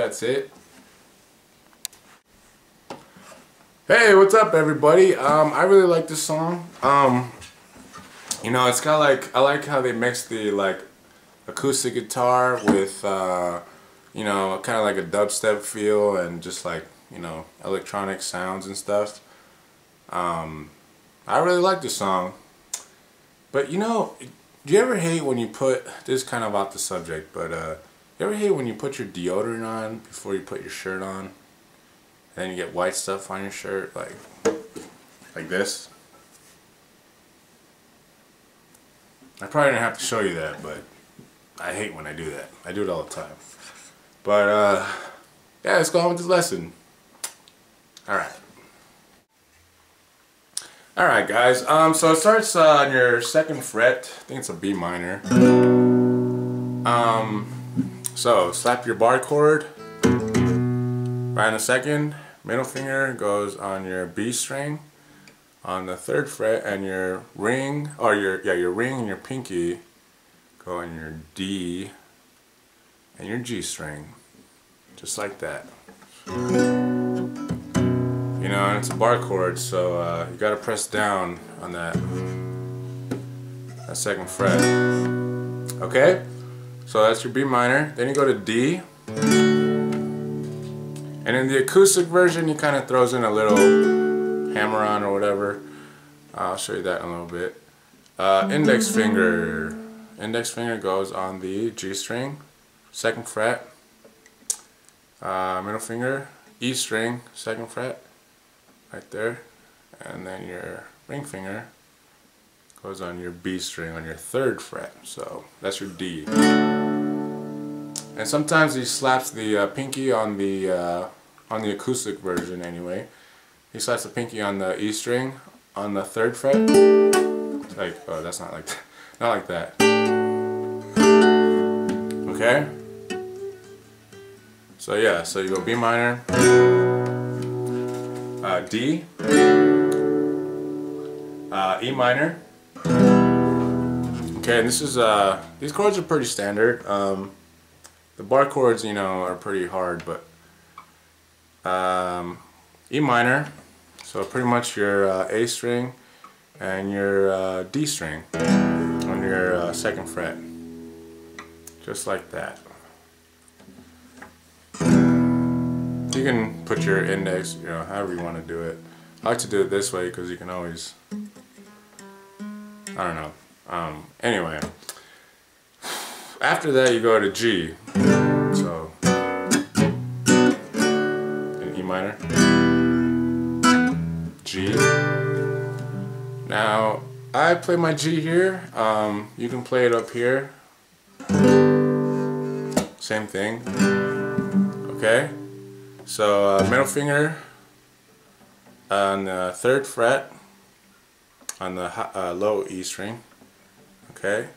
that's it. Hey, what's up everybody? I really like this song. You know, it's got like, I like how they mix the like acoustic guitar with you know, kind of like a dubstep feel and just like, you know, electronic sounds and stuff. I really like this song. But you know, do you ever hate when you put, this is kind of off the subject, but you ever hate when you put your deodorant on before you put your shirt on? And then you get white stuff on your shirt, like this? I probably didn't have to show you that, but I hate when I do that. I do it all the time. But yeah, let's go on with this lesson. Alright. Alright guys, so it starts on your 2nd fret. I think it's a B minor. So slap your bar chord right on the 2nd. Middle finger goes on your B string on the 3rd fret, and your ring, or your ring and your pinky go on your D and your G string, just like that. You know, and it's a bar chord, so you gotta press down on that 2nd fret. Okay? So that's your B minor. Then you go to D. And in the acoustic version, he kind of throws in a little hammer on or whatever. I'll show you that in a little bit. Index finger. Index finger goes on the G string, 2nd fret. Middle finger, E string, 2nd fret. Right there, and then your ring finger goes on your B string on your 3rd fret. So that's your D. And sometimes he slaps the pinky on the acoustic version. Anyway, he slaps the pinky on the E string on the 3rd fret. Like, oh, that's not like that. Not like that. Okay. So yeah, so you go B minor. D, E minor. Okay, and this is these chords are pretty standard. The bar chords, you know, are pretty hard, but E minor. So pretty much your A string and your D string on your 2nd fret, just like that. You can put your index, you know, however you want to do it. I like to do it this way because you can always, I don't know. Anyway, after that you go to G. So, in E minor, G. Now, I play my G here. You can play it up here. Same thing. Okay. So middle finger on the 3rd fret on the low E string, okay.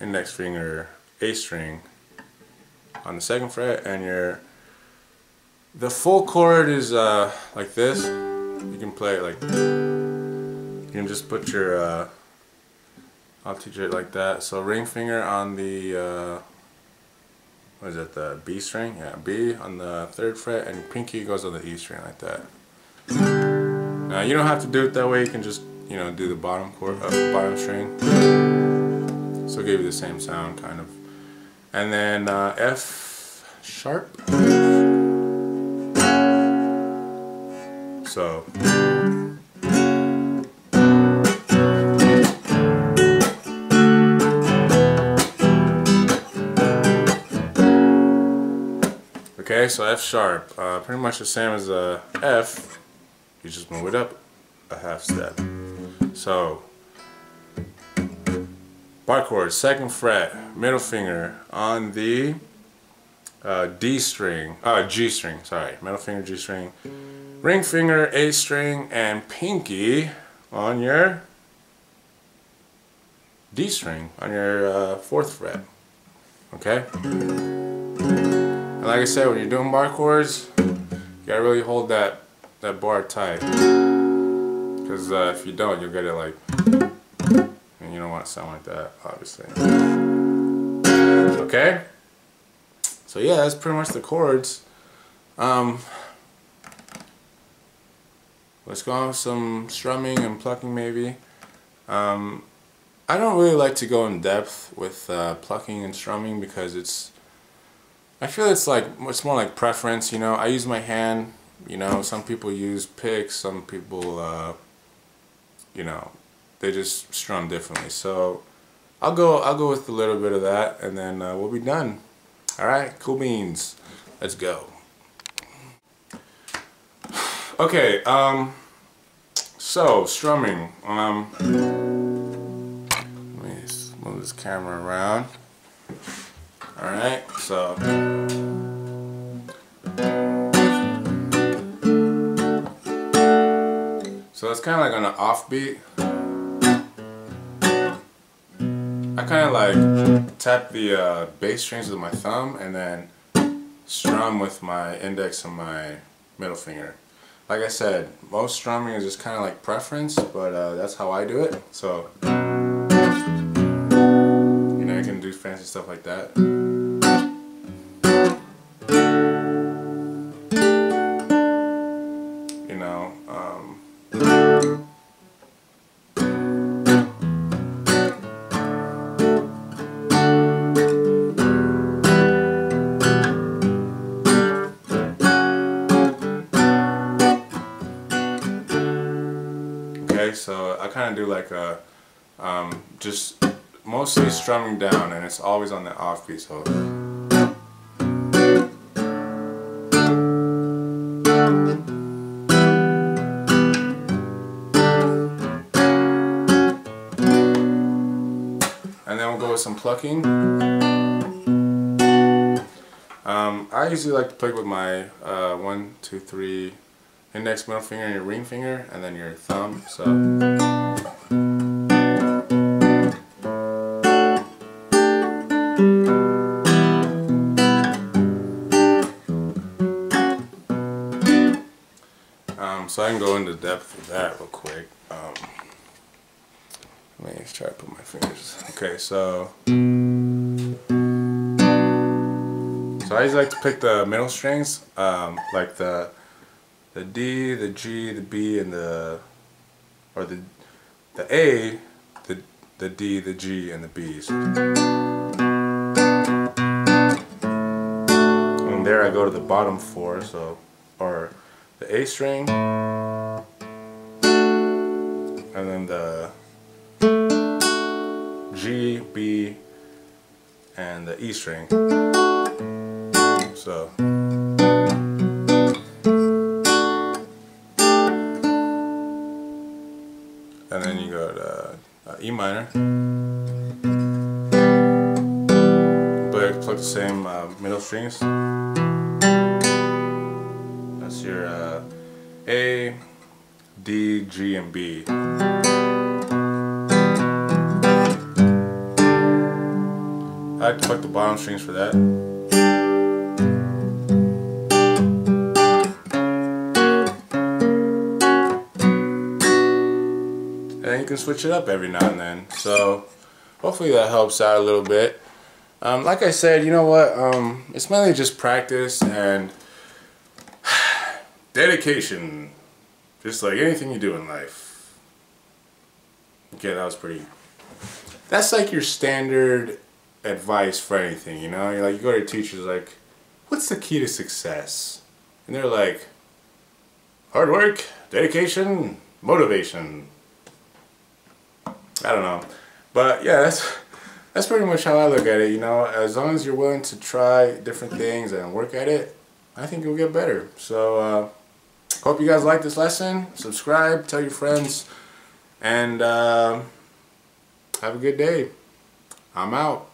Index finger A string on the 2nd fret, and the full chord is like this. You can play it like, you can just put your I'll teach it like that. So ring finger on the what is it, the B string? Yeah, B on the 3rd fret, and pinky goes on the E string like that. Now you don't have to do it that way. You can just, you know, do the bottom chord, bottom string. So it'll give you the same sound, kind of. And then F sharp. So. Okay, so F sharp, pretty much the same as a F, you just move it up a half step. So, bar chord, 2nd fret, middle finger on the D string, G string, sorry, middle finger, G string, ring finger, A string, and pinky on your D string, on your 4th fret, okay? And like I said, when you're doing bar chords, you gotta really hold that bar tight, because if you don't, you'll get it like, and you don't want to sound like that, obviously. Okay, So yeah, that's pretty much the chords. Let's go on with some strumming and plucking maybe. I don't really like to go in depth with plucking and strumming because I feel it's more like preference, you know. I use my hand, you know. Some people use picks, some people, you know, they just strum differently. So I'll go with a little bit of that, and then we'll be done. All right, cool beans. Let's go. Okay, so strumming. Let me move this camera around. All right, so it's kind of like on an offbeat. I kind of like tap the bass strings with my thumb and then strum with my index and my middle finger. Like I said, most strumming is just kind of like preference, but that's how I do it. So, you know, you can do fancy stuff like that. You know, so I kind of do like a just mostly strumming down, and it's always on the offbeat. So and then we'll go with some plucking. I usually like to play with my 1, 2, 3 index, middle finger, and your ring finger, and then your thumb. So so I can go into depth with that real quick. Let me try to put my fingers. Okay, so I usually like to pick the middle strings, like the D, the G, the B, and the A, the D, the G, and the B's. And there I go to the bottom 4, so, or the A string, and then the G, B, and the E string. So. And then you go to E minor, but plug the same middle strings. That's your A, D, G, and B. I like to plug the bottom strings for that. And you can switch it up every now and then. So hopefully that helps out a little bit. Like I said, you know what? It's mainly just practice and dedication. Just like anything you do in life. Okay, that was pretty. That's like your standard advice for anything, you know? You're like, you go to your teachers like, what's the key to success? And they're like, hard work, dedication, motivation. I don't know, but yeah, that's pretty much how I look at it. You know, as long as you're willing to try different things and work at it, I think you'll get better. So hope you guys like this lesson. Subscribe, tell your friends, and have a good day. I'm out.